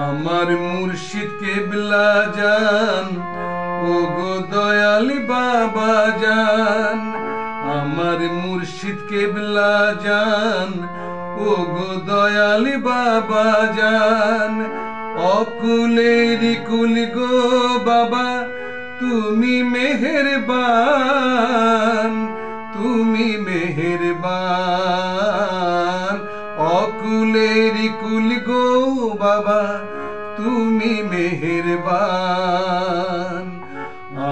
আমার মুর্শিদ কেবলা জান, ও গো দয়াল বাবা জান। আমার মুর্শিদ কেবলা জান, ও গো দয়াল বাবা জান। অকুলের কুল গো বাবা, তুমি মেহেরবান, তুমি মেহেরবান। অকুলের কুল গো বাবা, তুমি মেহেরবান।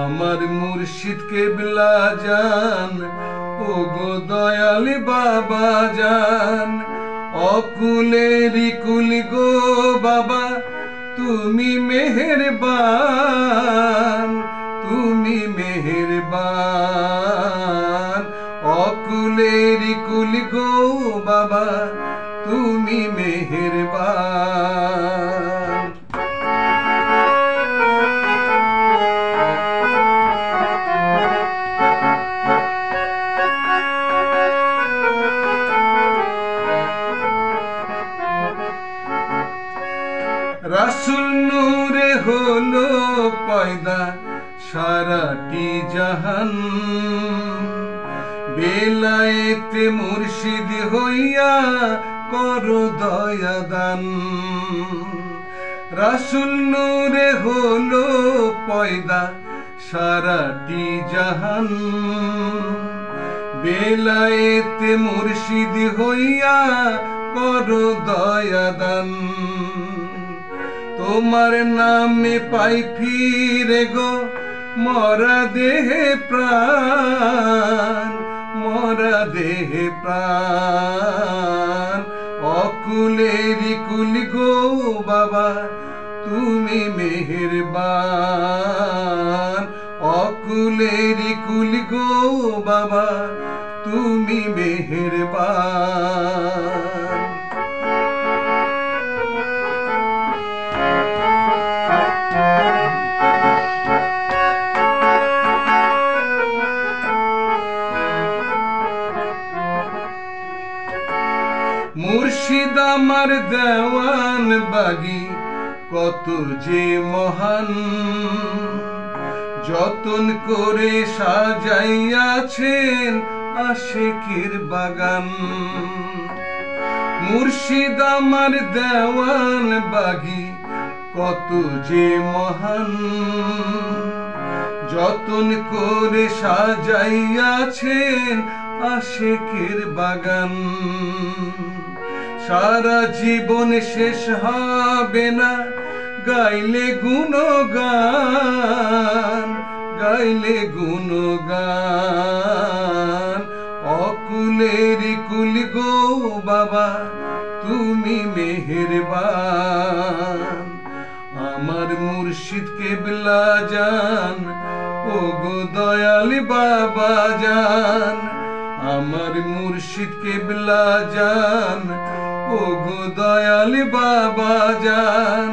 আমার মুর্শিদ কেবলা জান, ও গো দয়াল বাবা জান। অকুলের কুল গো বাবা, তুমি মেহেরবান, তুমি মেহেরবান। অকুলের কুল গো বাবা, তুমি মেহেরবান। রাসূল নূরে হলো পয়দা সারাটি জাহান। বেলায়েতে মুর্শিদ হইয়া করো দয়া দান। রাসূল নূরে হলো পয়দা সারাটি জাহান। বেলায়েতে মুর্শিদ হইয়া করো দয়া দান। তোমার নামে পাই ফিরে গো মরা দেহে প্রাণ, মরা দেহে প্রাণ। অকুলের কুল গো বাবা, তুমি মেহেরবান। অকুলের কুল গো বাবা, তুমি মেহেরবান। মুর্শিদ আমার দেওয়ান বাগি কত যে মহান। যতন করে সাজাইয়াছেন আশিকের বাগান। মুর্শিদ আমার দেওয়ান বাগি কত যে মহান। যতন করে সাজাইয়াছেন আশিকের বাগান। সারা জীবন শেষ হবে না গাইলে গুণগান, গাইলে গুণগান। অকুলের কুল গো বাবা, তুমি মেহেরবান। আমার মুর্শিদ কেবলা জান, ও গো দয়াল বাবা জান। আমার মুর্শিদ কেবলা জান, ও গো দয়াল বাবা জান।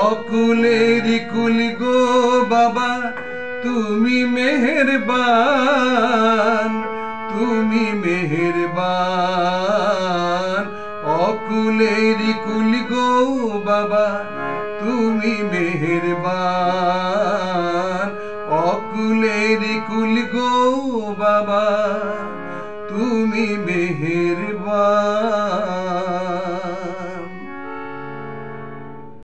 অকুলের কুল গো বাবা, তুমি মেহেরবান, তুমি মেহেরবান। অকুলের কুল গো বাবা, তুমি মেহেরবান। অকুলের কুল গো বাবা, তুমি মেহেরবান।